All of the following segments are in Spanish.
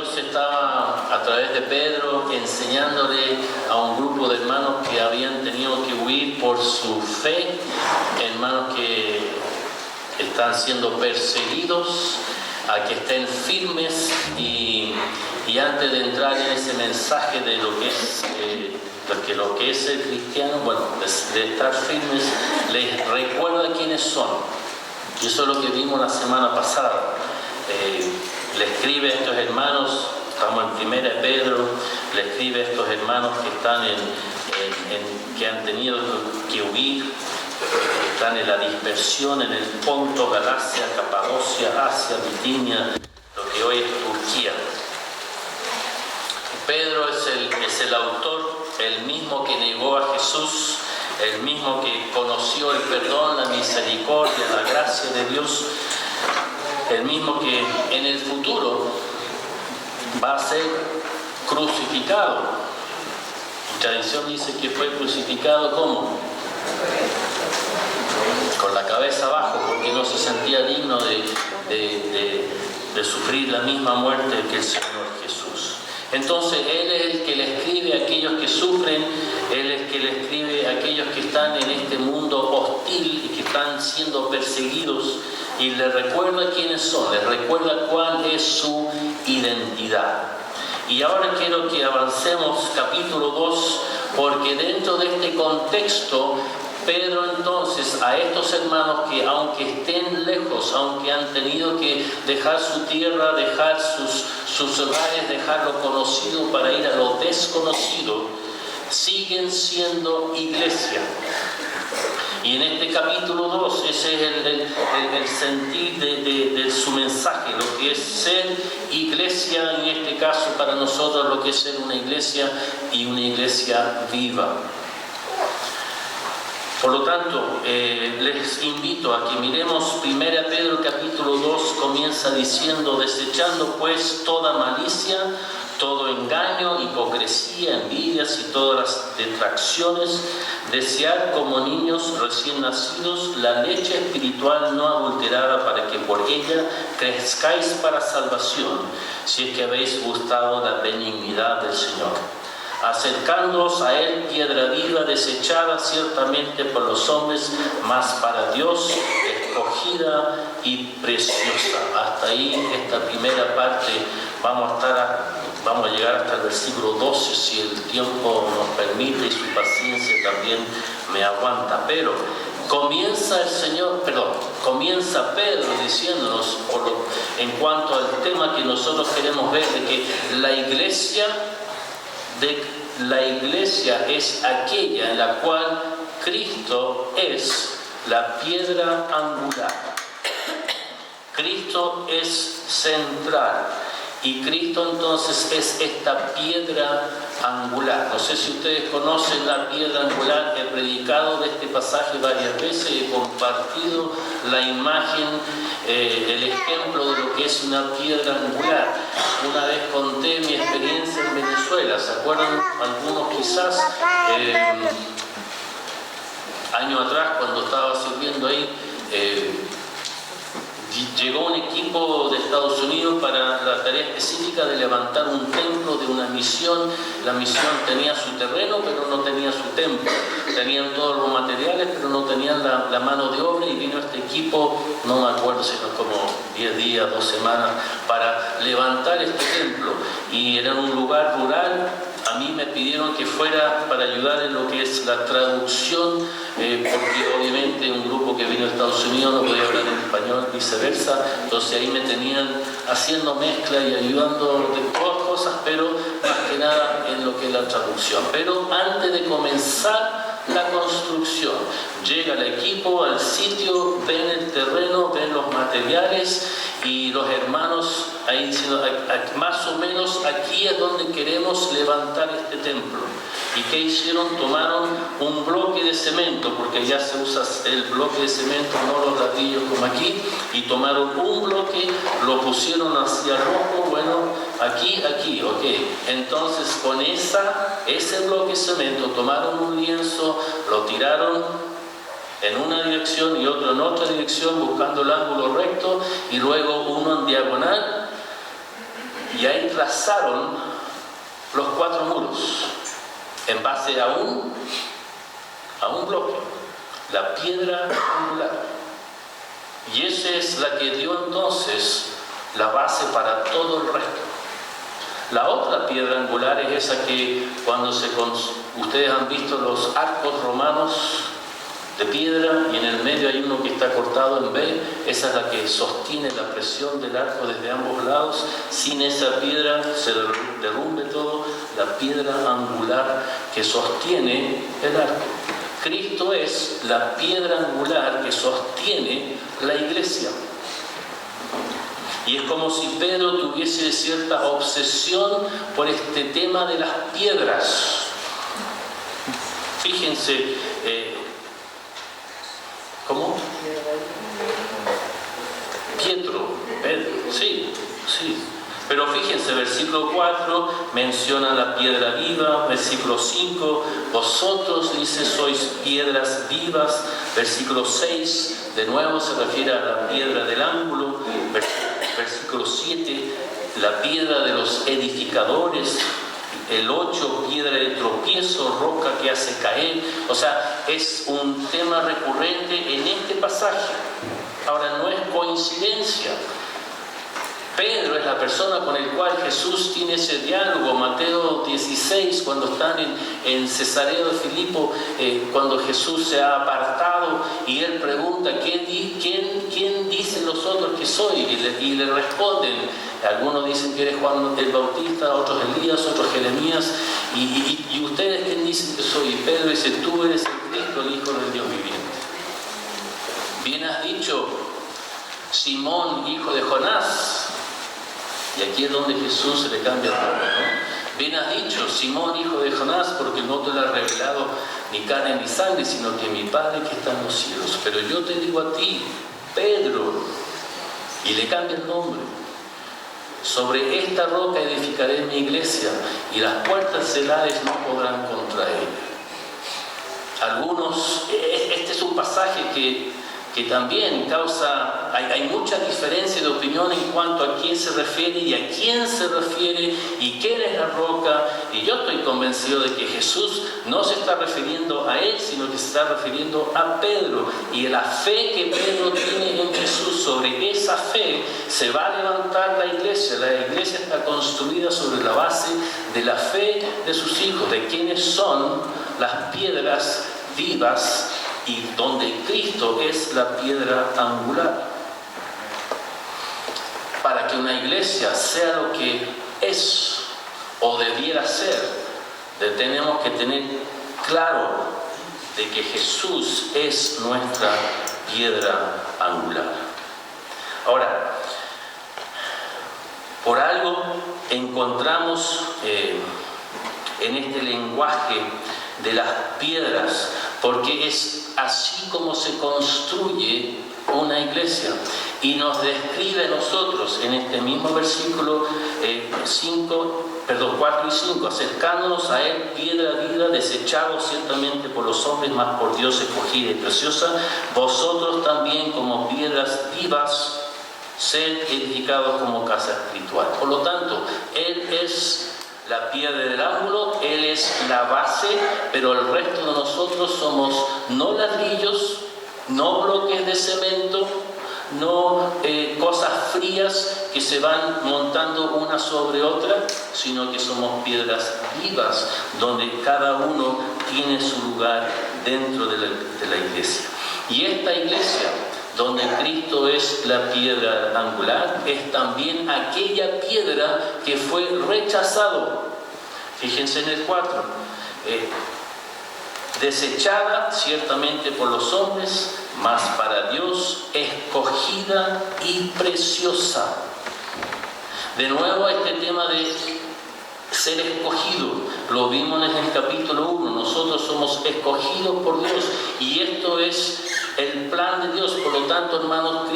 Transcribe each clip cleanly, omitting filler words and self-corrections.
Dios estaba a través de Pedro enseñándole a un grupo de hermanos que habían tenido que huir por su fe, hermanos que están siendo perseguidos, a que estén firmes y antes de entrar en ese mensaje de lo que es el cristiano, bueno, de estar firmes, les recuerda quiénes son. Y eso es lo que vimos la semana pasada. Le escribe a estos hermanos, estamos en 1 Pedro, le escribe a estos hermanos que están que han tenido que huir, que están en la dispersión en el Ponto, Galacia, Capadocia, Asia, Bitinia, lo que hoy es Turquía. Pedro es el autor, el mismo que negó a Jesús, el mismo que conoció el perdón, la misericordia, la gracia de Dios, el mismo que en el futuro va a ser crucificado. La tradición dice que fue crucificado ¿cómo? Con la cabeza abajo, porque no se sentía digno de sufrir la misma muerte que el Señor Jesús. Entonces Él es el que le escribe a aquellos que sufren, Él es el que le escribe a aquellos que están en este mundo hostil y que están siendo perseguidos, y les recuerda quiénes son, les recuerda cuál es su identidad. Y ahora quiero que avancemos capítulo 2, porque dentro de este contexto, Pedro entonces a estos hermanos que aunque estén lejos, aunque han tenido que dejar su tierra, dejar sus hogares, dejar lo conocido para ir a lo desconocido, siguen siendo iglesia. Y en este capítulo 2, ese es el sentir de su mensaje, lo que es ser iglesia, en este caso para nosotros, lo que es ser una iglesia y una iglesia viva. Por lo tanto, les invito a que miremos 1 Pedro capítulo 2, comienza diciendo: desechando pues toda malicia, todo engaño, hipocresía, envidias y todas las detracciones, desead como niños recién nacidos la leche espiritual no adulterada, para que por ella crezcáis para salvación, si es que habéis gustado la benignidad del Señor. Acercándoos a Él, piedra viva, desechada ciertamente por los hombres, mas para Dios escogida y preciosa. Hasta ahí esta primera parte. Vamos a llegar hasta el versículo 12, si el tiempo nos permite y su paciencia también me aguanta. Pero comienza Pedro diciéndonos, en cuanto al tema que nosotros queremos ver, de que la iglesia es aquella en la cual Cristo es la piedra angular. Cristo es central. Y Cristo entonces es esta piedra angular. No sé si ustedes conocen la piedra angular. He predicado de este pasaje varias veces, he compartido la imagen, el ejemplo de lo que es una piedra angular. Una vez conté mi experiencia en Venezuela. ¿Se acuerdan algunos quizás? Años atrás, cuando estaba sirviendo ahí, llegó un equipo de Estados Unidos para la tarea específica de levantar un templo de una misión. La misión tenía su terreno, pero no tenía su templo. Tenían todos los materiales, pero no tenían la mano de obra, y vino este equipo, no me acuerdo si no como 10 días, 2 semanas, para levantar este templo. Y era un lugar rural. A mí me pidieron que fuera para ayudar en lo que es la traducción, porque obviamente un grupo que vino de Estados Unidos no podía hablar en español, viceversa. Entonces ahí me tenían haciendo mezcla y ayudando de todas cosas, pero más que nada en lo que es la traducción. Pero antes de comenzar la construcción, llega el equipo al sitio, ven el terreno, ven los materiales, y los hermanos ahí diciendo, más o menos aquí es donde queremos levantar este templo. ¿Y qué hicieron? Tomaron un bloque de cemento, porque ya se usa el bloque de cemento, no los ladrillos como aquí, y tomaron un bloque, lo pusieron hacia rojo, bueno, aquí, ok. Entonces con ese bloque de cemento tomaron un lienzo, lo tiraron en una dirección y otro en otra dirección, buscando el ángulo recto, y luego uno en diagonal, y ahí trazaron los 4 muros en base a un bloque, la piedra angular. Y esa es la que dio entonces la base para todo el resto. La otra piedra angular es esa que ustedes han visto los arcos romanos de piedra y en el medio hay uno que está cortado en B. Esa es la que sostiene la presión del arco desde ambos lados. Sin esa piedra se derrumbe todo. La piedra angular que sostiene el arco. Cristo es la piedra angular que sostiene la iglesia. Y es como si Pedro tuviese cierta obsesión por este tema de las piedras. Fíjense, ¿cómo? Pedro, sí. Pero fíjense, versículo 4 menciona la piedra viva, versículo 5, vosotros, dice, sois piedras vivas, versículo 6, de nuevo se refiere a la piedra del ángulo, versículo 7, la piedra de los edificadores, el 8, piedra de tropiezo, roca que hace caer. O sea, es un tema recurrente en este pasaje. Ahora, no es coincidencia. Pedro es la persona con la cual Jesús tiene ese diálogo. Mateo 16, cuando están en Cesarea de Filipo, cuando Jesús se ha apartado y él pregunta, ¿quién dicen los otros que soy? Y le responden, algunos dicen que eres Juan el Bautista, otros Elías, otros Jeremías, y ustedes, ¿quién dicen que soy? Y Pedro dice, tú eres el Cristo, el Hijo del Dios viviente. Bien has dicho, Simón, hijo de Jonás. Y aquí es donde Jesús se le cambia el nombre, ¿no? Bien has dicho, Simón, hijo de Jonás, porque no te lo ha revelado ni carne ni sangre, sino que mi Padre que está en los cielos. Pero yo te digo a ti, Pedro, y le cambia el nombre. Sobre esta roca edificaré mi iglesia, y las puertas del Hades no podrán contra ella. Algunos, este es un pasaje que también causa, hay mucha diferencia de opinión en cuanto a quién se refiere y a quién se refiere y quién es la roca. Y yo estoy convencido de que Jesús no se está refiriendo a él, sino que se está refiriendo a Pedro. Y la fe que Pedro tiene en Jesús, sobre esa fe se va a levantar la iglesia. La iglesia está construida sobre la base de la fe de sus hijos, de quienes son las piedras vivas, y donde Cristo es la piedra angular. Para que una iglesia sea lo que es o debiera ser, tenemos que tener claro de que Jesús es nuestra piedra angular. Ahora, por algo encontramos en este lenguaje de las piedras, porque es así como se construye una iglesia, y nos describe a nosotros en este mismo versículo 4 y 5, acercándonos a él, piedra viva, desechado ciertamente por los hombres, mas por Dios escogida y preciosa, vosotros también como piedras vivas sed edificados como casa espiritual. Por lo tanto, él es la piedra del ángulo, él es la base, pero el resto de nosotros somos no ladrillos, no bloques de cemento, no cosas frías que se van montando una sobre otra, sino que somos piedras vivas, donde cada uno tiene su lugar dentro de la iglesia. Y esta iglesia, donde Cristo es la piedra angular, es también aquella piedra que fue rechazado. Fíjense en el 4. Desechada ciertamente por los hombres, mas para Dios escogida y preciosa. De nuevo este tema de ser escogido, lo vimos en el capítulo 1, nosotros somos escogidos por Dios y esto es el plan de Dios. Por lo tanto, hermanos,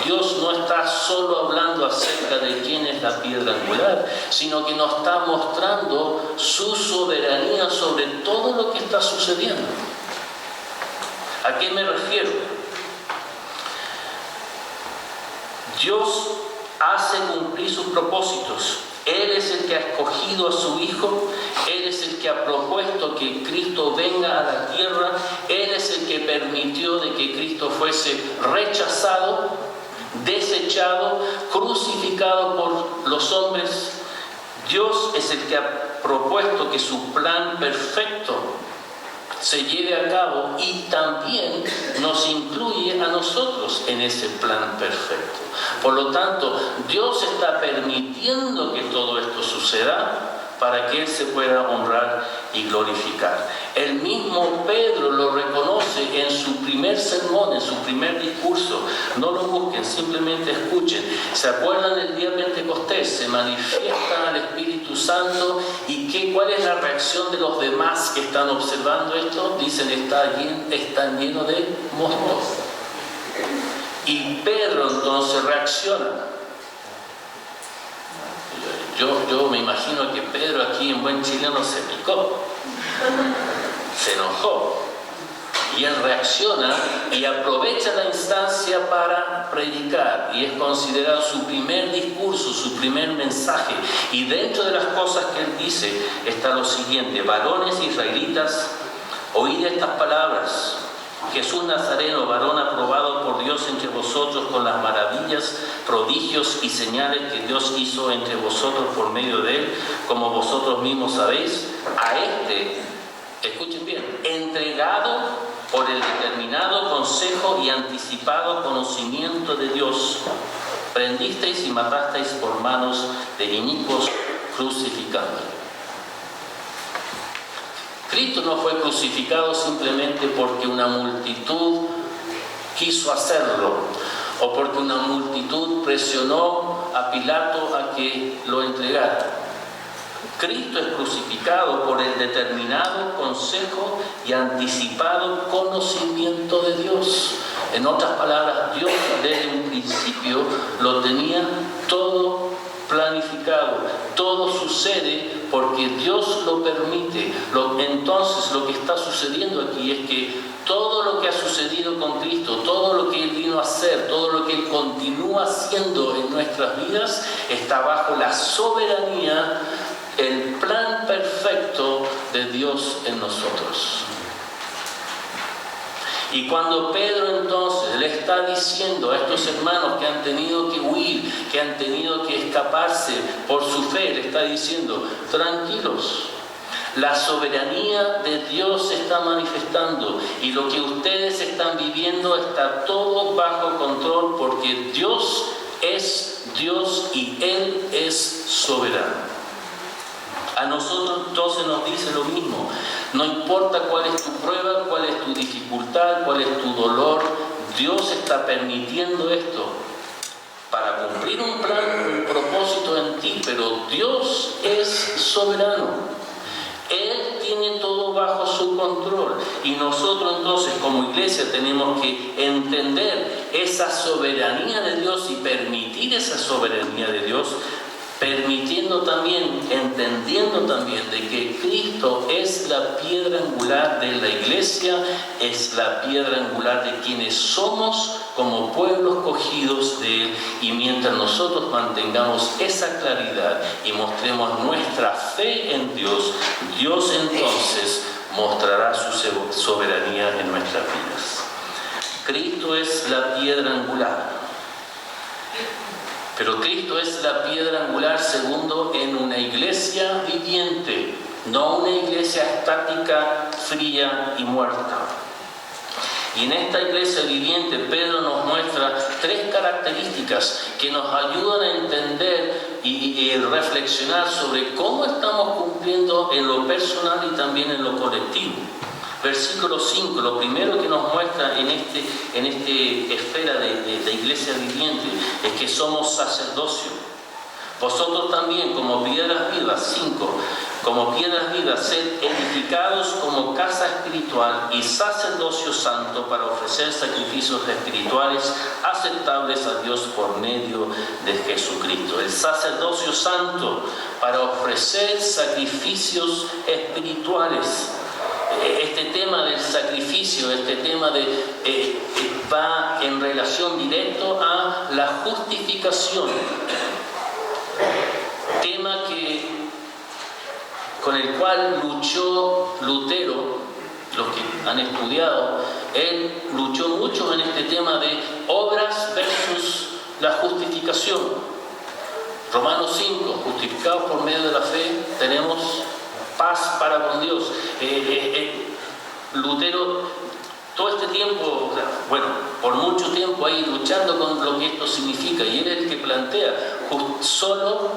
Dios no está solo hablando acerca de quién es la piedra angular, sino que nos está mostrando su soberanía sobre todo lo que está sucediendo. ¿A qué me refiero? Dios hace cumplir sus propósitos. Él es el que ha escogido a su Hijo, Él es el que ha propuesto que Cristo venga a la tierra, Él es el que permitió de que Cristo fuese rechazado, desechado, crucificado por los hombres. Dios es el que ha propuesto que su plan perfecto se lleve a cabo y también nos incluye a nosotros en ese plan perfecto. Por lo tanto, Dios está permitiendo que todo esto suceda para que Él se pueda honrar y glorificar. El mismo Pedro lo reconoce en su primer sermón, en su primer discurso. No lo busquen, simplemente escuchen. ¿Se acuerdan del día Pentecostés? Se manifiesta al Espíritu Santo y ¿cuál es la reacción de los demás que están observando esto? Dicen, están llenos de mosto. Y Pedro entonces reacciona. Yo me imagino que Pedro aquí en buen chileno se picó, se enojó, y él reacciona y aprovecha la instancia para predicar, y es considerado su primer discurso, su primer mensaje. Y dentro de las cosas que él dice está lo siguiente: varones israelitas, oíd estas palabras. Jesús Nazareno, varón aprobado por Dios entre vosotros con las maravillas, prodigios y señales que Dios hizo entre vosotros por medio de Él, como vosotros mismos sabéis, a este, escuchen bien, entregado por el determinado consejo y anticipado conocimiento de Dios, prendisteis y matasteis por manos de inicuos, crucificándole. Cristo no fue crucificado simplemente porque una multitud quiso hacerlo o porque una multitud presionó a Pilato a que lo entregara. Cristo es crucificado por el determinado consejo y anticipado conocimiento de Dios. En otras palabras, Dios desde un principio lo tenía todo planificado. Todo sucede porque Dios lo permite. Entonces lo que está sucediendo aquí es que todo lo que ha sucedido con Cristo, todo lo que Él vino a hacer, todo lo que Él continúa haciendo en nuestras vidas, está bajo la soberanía, el plan perfecto de Dios en nosotros. Y cuando Pedro entonces le está diciendo a estos hermanos que han tenido que huir, que han tenido que escaparse por su fe, le está diciendo, tranquilos, la soberanía de Dios se está manifestando y lo que ustedes están viviendo está todo bajo control porque Dios es Dios y Él es soberano. A nosotros entonces nos dice lo mismo. No importa cuál es tu prueba, cuál es tu dificultad, cuál es tu dolor, Dios está permitiendo esto para cumplir un plan, un propósito en ti, pero Dios es soberano. Él tiene todo bajo su control y nosotros entonces como iglesia tenemos que entender esa soberanía de Dios y permitir esa soberanía de Dios, permitiendo también, entendiendo también de que Cristo es la piedra angular de la iglesia, es la piedra angular de quienes somos como pueblos escogidos de Él, y mientras nosotros mantengamos esa claridad y mostremos nuestra fe en Dios, Dios entonces mostrará su soberanía en nuestras vidas. Cristo es la piedra angular. Pero Cristo es la piedra angular, segundo, en una iglesia viviente, no una iglesia estática, fría y muerta. Y en esta iglesia viviente, Pedro nos muestra tres características que nos ayudan a entender y reflexionar sobre cómo estamos cumpliendo en lo personal y también en lo colectivo. Versículo 5, lo primero que nos muestra en esta esfera de iglesia viviente es que somos sacerdocio. Vosotros también, como piedras vivas, 5, como piedras vivas, sed edificados como casa espiritual y sacerdocio santo para ofrecer sacrificios espirituales aceptables a Dios por medio de Jesucristo. El sacerdocio santo para ofrecer sacrificios espirituales. Este tema del sacrificio, este tema de va en relación directa a la justificación, tema con el cual luchó Lutero. Los que han estudiado, él luchó mucho en este tema de obras versus la justificación. Romanos 5, justificados por medio de la fe, tenemos paz para con Dios. Lutero, todo este tiempo, bueno, por mucho tiempo ahí luchando con lo que esto significa, y él es el que plantea, solo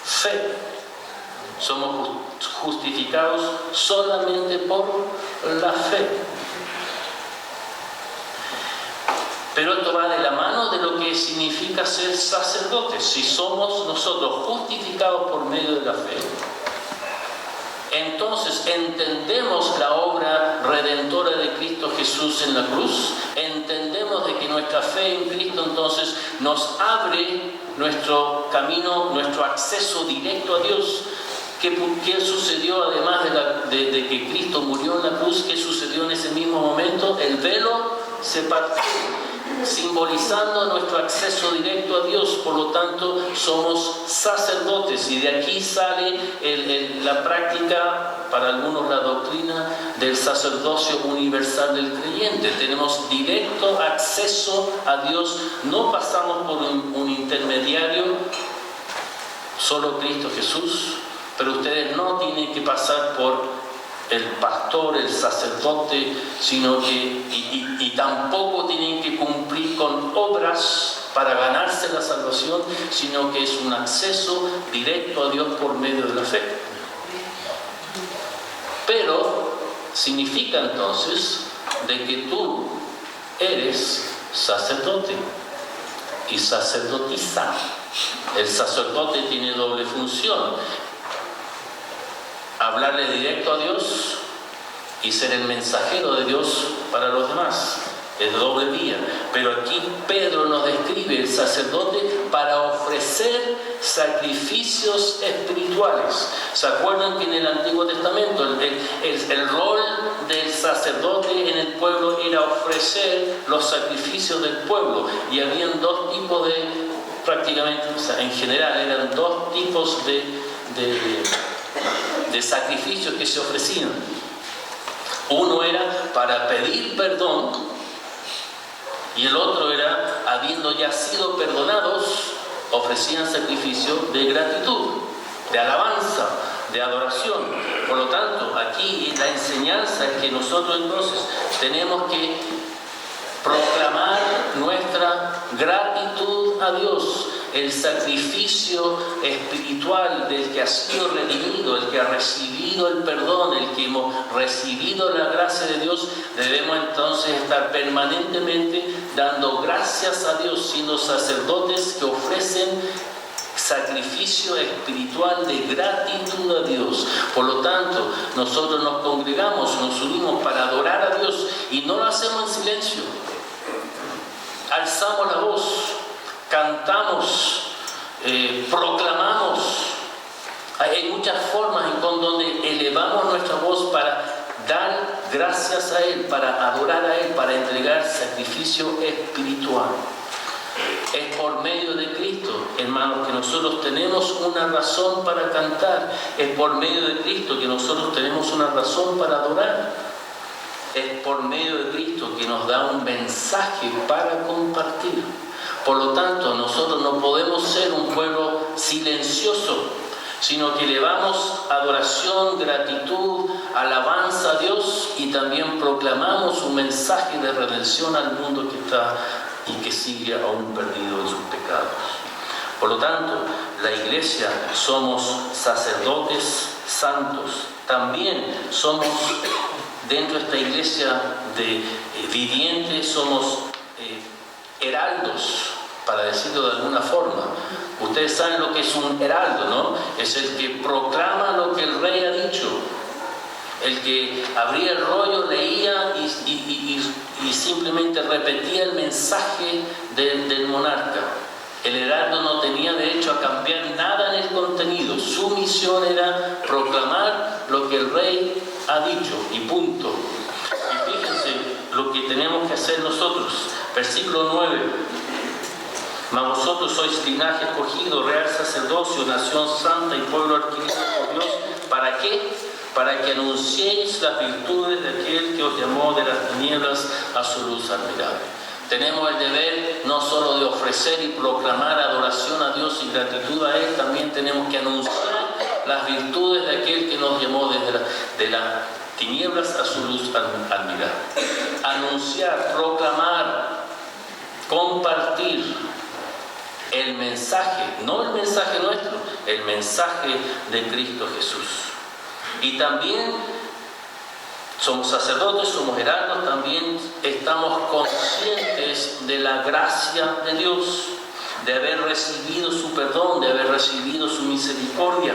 fe. Somos justificados solamente por la fe. Pero esto va de la mano de lo que significa ser sacerdotes. Si somos nosotros justificados por medio de la fe, entonces entendemos la obra redentora de Cristo Jesús en la cruz, entendemos de que nuestra fe en Cristo entonces nos abre nuestro camino, nuestro acceso directo a Dios. ¿Qué sucedió además de que Cristo murió en la cruz? ¿Qué sucedió en ese mismo momento? El velo se partió, simbolizando nuestro acceso directo a Dios. Por lo tanto, somos sacerdotes, y de aquí sale la práctica, para algunos la doctrina del sacerdocio universal del creyente. Tenemos directo acceso a Dios, no pasamos por un intermediario, solo Cristo Jesús. Pero ustedes no tienen que pasar por el pastor, el sacerdote, sino que, y tampoco tienen que cumplir con obras para ganarse la salvación, sino que es un acceso directo a Dios por medio de la fe. Pero significa entonces de que tú eres sacerdote y sacerdotisa. El sacerdote tiene doble función: hablarle directo a Dios y ser el mensajero de Dios para los demás. Es doble vía. Pero aquí Pedro nos describe el sacerdote para ofrecer sacrificios espirituales. ¿Se acuerdan que en el Antiguo Testamento el rol del sacerdote en el pueblo era ofrecer los sacrificios del pueblo? Y habían dos tipos prácticamente, en general eran dos tipos de sacrificios que se ofrecían. Uno era para pedir perdón, y el otro era, habiendo ya sido perdonados, ofrecían sacrificio de gratitud, de alabanza, de adoración. Por lo tanto, aquí la enseñanza es que nosotros entonces tenemos que proclamar nuestra gratitud a Dios, el sacrificio espiritual del que ha sido redimido, el que ha recibido el perdón, el que hemos recibido la gracia de Dios. Debemos entonces estar permanentemente dando gracias a Dios, siendo sacerdotes que ofrecen sacrificio espiritual de gratitud a Dios. Por lo tanto, nosotros nos congregamos, nos unimos para adorar a Dios, y no lo hacemos en silencio. Alzamos la voz, cantamos, proclamamos. Hay muchas formas en donde elevamos nuestra voz para dar gracias a Él, para adorar a Él, para entregar sacrificio espiritual. Es por medio de Cristo, hermanos, que nosotros tenemos una razón para cantar. Es por medio de Cristo que nosotros tenemos una razón para adorar. Es por medio de Cristo que nos da un mensaje para compartir. Por lo tanto, nosotros no podemos ser un pueblo silencioso, sino que elevamos adoración, gratitud, alabanza a Dios, y también proclamamos un mensaje de redención al mundo que está y que sigue aún perdido en sus pecados. Por lo tanto, la iglesia somos sacerdotes santos. También somos, dentro de esta iglesia viviente, somos heraldos, para decirlo de alguna forma. Ustedes saben lo que es un heraldo, ¿no? Es el que proclama lo que el rey ha dicho. El que abría el rollo, leía y simplemente repetía el mensaje del monarca. El heraldo no tenía derecho a cambiar nada en el contenido. Su misión era proclamar lo que el rey ha dicho, y punto. Y fíjense lo que tenemos ser nosotros. Versículo 9. Mas vosotros sois linaje escogido, real sacerdocio, nación santa y pueblo adquirido por Dios. ¿Para qué? Para que anunciéis las virtudes de aquel que os llamó de las tinieblas a su luz admirable. Tenemos el deber no solo de ofrecer y proclamar adoración a Dios y gratitud a Él, también tenemos que anunciar las virtudes de aquel que nos llamó de las tinieblas a su luz admirable. Anunciar, proclamar, compartir el mensaje, no el mensaje nuestro, el mensaje de Cristo Jesús. Y también somos sacerdotes, somos heraldos, también estamos conscientes de la gracia de Dios, de haber recibido su perdón, de haber recibido su misericordia.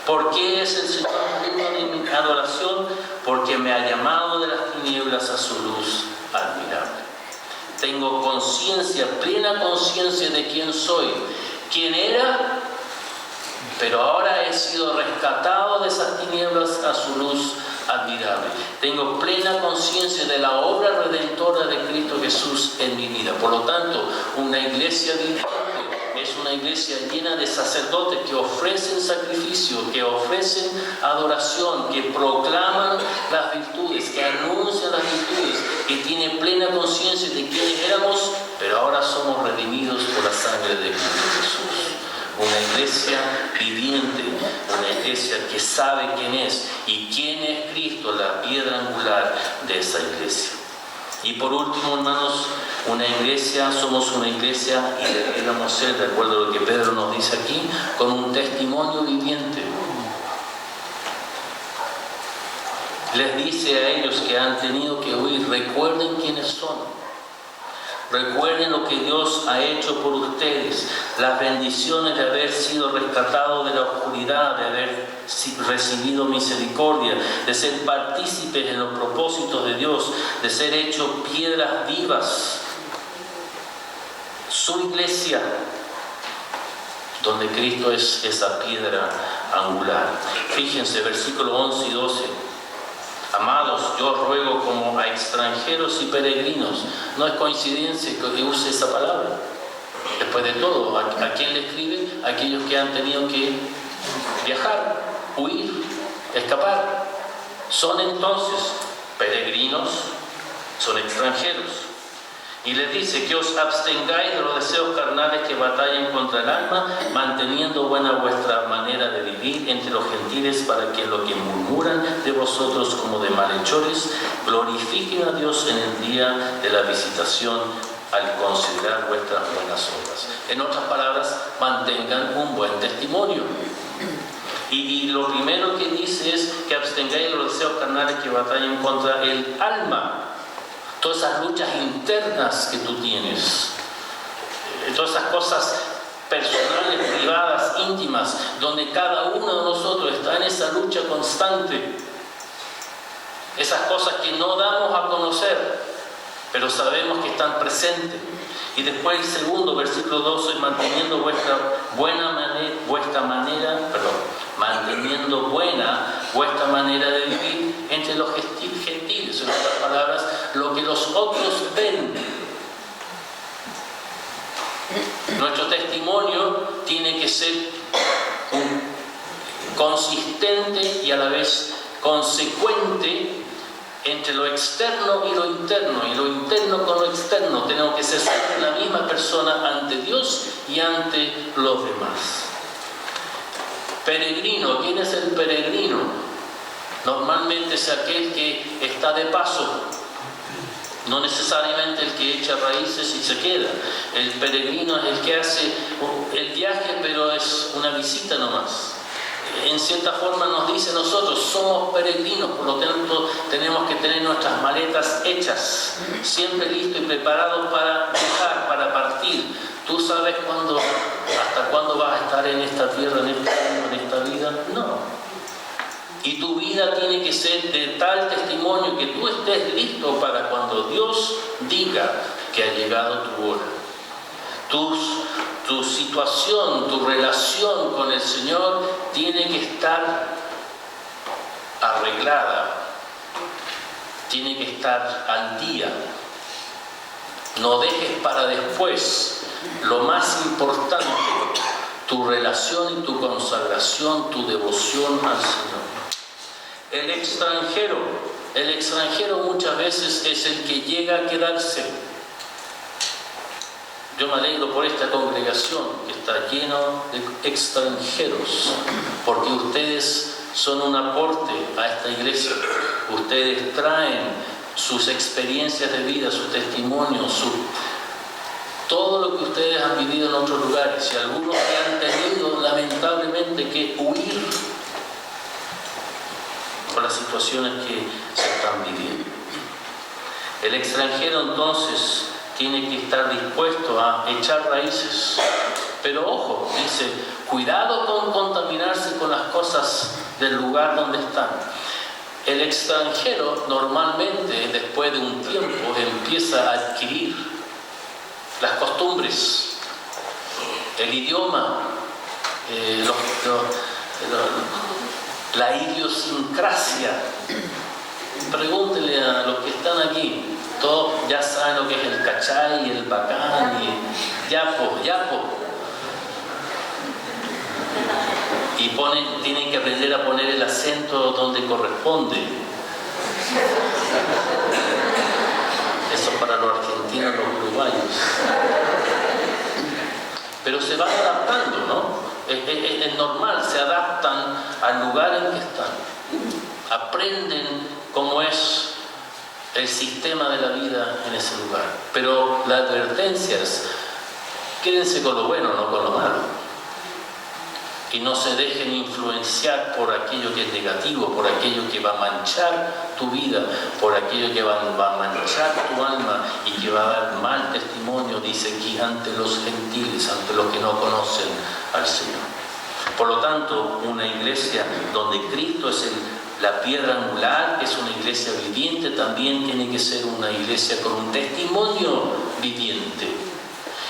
¿Por qué es el Señor digno de mi adoración? Porque me ha llamado de las tinieblas a su luz admirable. Tengo conciencia, plena conciencia de quién soy, quién era, pero ahora he sido rescatado de esas tinieblas a su luz admirable. Tengo plena conciencia de la obra redentora de Cristo Jesús en mi vida. Por lo tanto, una iglesia viviente es una iglesia llena de sacerdotes que ofrecen sacrificio, que ofrecen adoración, que proclaman las virtudes, que anuncian las virtudes, que tiene plena conciencia de quiénes éramos, pero ahora somos redimidos por la sangre de Cristo Jesús. Una iglesia viviente, una iglesia que sabe quién es y quién es Cristo, la piedra angular de esa iglesia. Y por último, hermanos, somos una iglesia y deberíamos ser, de acuerdo a lo que Pedro nos dice aquí, con un testimonio viviente. Les dice a ellos que han tenido que huir, recuerden quiénes son. Recuerden lo que Dios ha hecho por ustedes, las bendiciones de haber sido rescatados de la oscuridad, de haber recibido misericordia, de ser partícipes en los propósitos de Dios, de ser hechos piedras vivas. Su iglesia, donde Cristo es esa piedra angular. Fíjense, versículos 11 y 12. Amados, yo os ruego como a extranjeros y peregrinos. No es coincidencia que use esa palabra. Después de todo, ¿a quién le escribe? A aquellos que han tenido que viajar, huir, escapar. Son entonces peregrinos, son extranjeros. Y les dice que os abstengáis de los deseos carnales que batallan contra el alma, manteniendo buena vuestra manera de vivir entre los gentiles, para que lo que murmuran de vosotros como de malhechores, glorifiquen a Dios en el día de la visitación al considerar vuestras buenas obras. En otras palabras, mantengan un buen testimonio. Y lo primero que dice es que abstengáis de los deseos carnales que batallan contra el alma. Todas esas luchas internas que tú tienes, todas esas cosas personales, privadas, íntimas, donde cada uno de nosotros está en esa lucha constante. Esas cosas que no damos a conocer, pero sabemos que están presentes. Y después el segundo, versículo 12, manteniendo vuestra manera de vivir entre los gentiles. En otras palabras, lo que los otros ven. Nuestro testimonio tiene que ser consistente y a la vez consecuente entre lo externo y lo interno, y lo interno con lo externo. Tenemos que ser la misma persona ante Dios y ante los demás. Peregrino, ¿quién es el peregrino? Normalmente es aquel que está de paso, no necesariamente el que echa raíces y se queda. El peregrino es el que hace el viaje, pero es una visita nomás. En cierta forma nos dice nosotros, somos peregrinos, por lo tanto tenemos que tener nuestras maletas hechas, siempre listos y preparados para viajar, para partir. ¿Tú sabes hasta cuándo vas a estar en esta tierra, en este mundo, en esta vida? No. Y tu vida tiene que ser de tal testimonio que tú estés listo para cuando Dios diga que ha llegado tu hora. Tu situación, tu relación con el Señor tiene que estar arreglada, tiene que estar al día. No dejes para después lo más importante, tu relación y tu consagración, tu devoción al Señor. El extranjero muchas veces es el que llega a quedarse. Yo me alegro por esta congregación que está llena de extranjeros, porque ustedes son un aporte a esta iglesia. Ustedes traen sus experiencias de vida, sus testimonios, todo lo que ustedes han vivido en otros lugares, y algunos que han tenido lamentablemente que huir por las situaciones que se están viviendo. El extranjero entonces tiene que estar dispuesto a echar raíces, pero ojo, dice, cuidado con contaminarse con las cosas del lugar donde están. El extranjero normalmente, después de un tiempo, empieza a adquirir las costumbres, el idioma, la idiosincrasia. Pregúntele a los que están aquí, todos ya saben lo que es el cachay, el bacán y yapo. Y tienen que aprender a poner el acento donde corresponde. Eso para los argentinos, los uruguayos. Pero se van adaptando, ¿no? Es normal, se adaptan al lugar en que están. Aprenden cómo es el sistema de la vida en ese lugar. Pero la advertencia es, quédense con lo bueno, no con lo malo. Y no se dejen influenciar por aquello que es negativo, por aquello que va a manchar tu vida, por aquello que va a manchar tu alma y que va a dar mal testimonio, dice aquí, ante los gentiles, ante los que no conocen al Señor. Por lo tanto, una iglesia donde Cristo es la piedra angular, que es una iglesia viviente, también tiene que ser una iglesia con un testimonio viviente.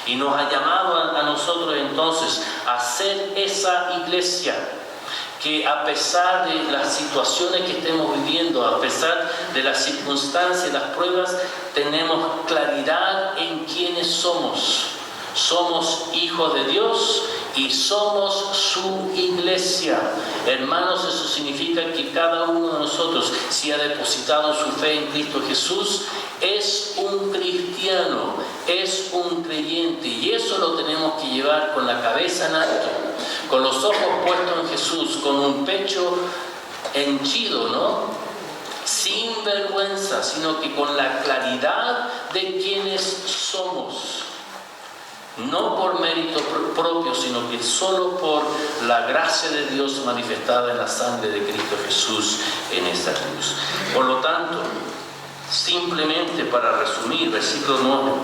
Y nos ha llamado a nosotros entonces a ser esa iglesia que, a pesar de las situaciones que estemos viviendo, a pesar de las circunstancias, las pruebas, tenemos claridad en quiénes somos. Somos hijos de Dios y somos su iglesia. Hermanos, eso significa que cada uno de nosotros, si ha depositado su fe en Cristo Jesús, es un cristiano, es un creyente, y eso lo tenemos que llevar con la cabeza en alto, con los ojos puestos en Jesús, con un pecho henchido, ¿no? Sin vergüenza, sino que con la claridad de quienes somos. No por mérito propio, sino que solo por la gracia de Dios manifestada en la sangre de Cristo Jesús en esta cruz. Por lo tanto, simplemente para resumir, versículo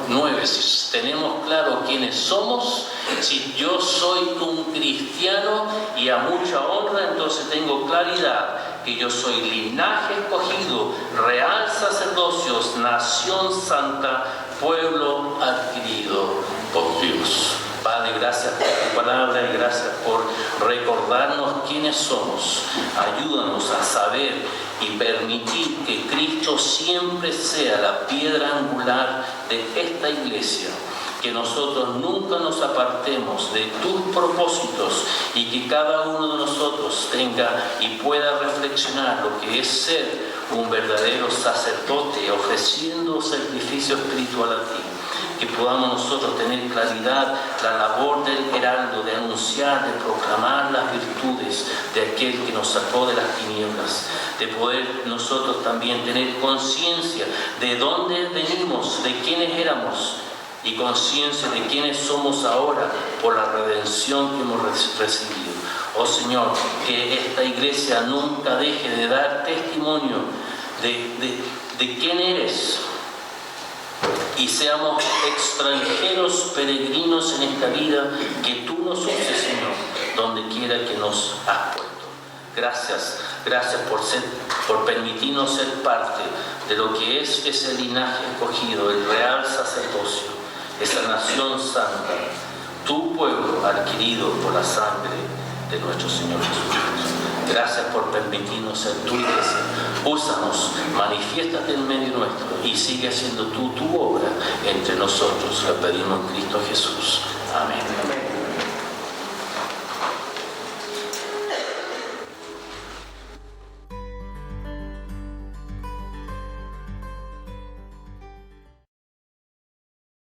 9, si tenemos claro quiénes somos, si yo soy un cristiano y a mucha honra, entonces tengo claridad que yo soy linaje escogido, real sacerdocio, nación santa, pueblo adquirido por Dios. Padre, gracias por tu palabra y gracias por recordarnos quiénes somos. Ayúdanos a saber y permitir que Cristo siempre sea la piedra angular de esta iglesia. Que nosotros nunca nos apartemos de tus propósitos y que cada uno de nosotros tenga y pueda reflexionar lo que es ser un verdadero sacerdote ofreciendo sacrificio espiritual a ti. Que podamos nosotros tener claridad, la labor del heraldo, de anunciar, de proclamar las virtudes de aquel que nos sacó de las tinieblas, de poder nosotros también tener conciencia de dónde venimos, de quiénes éramos, y conciencia de quiénes somos ahora por la redención que hemos recibido. Oh Señor, que esta iglesia nunca deje de dar testimonio de quién eres, y seamos extranjeros, peregrinos en esta vida, que tú nos uses, Señor, donde quiera que nos has puesto. Gracias por permitirnos ser parte de lo que es ese linaje escogido, el real sacerdocio, esa nación santa, tu pueblo adquirido por la sangre de nuestro Señor Jesucristo. Gracias por permitirnos ser tu iglesia. Úsanos, manifiéstate en medio nuestro y sigue haciendo tú tu obra entre nosotros. Lo pedimos en Cristo Jesús. Amén.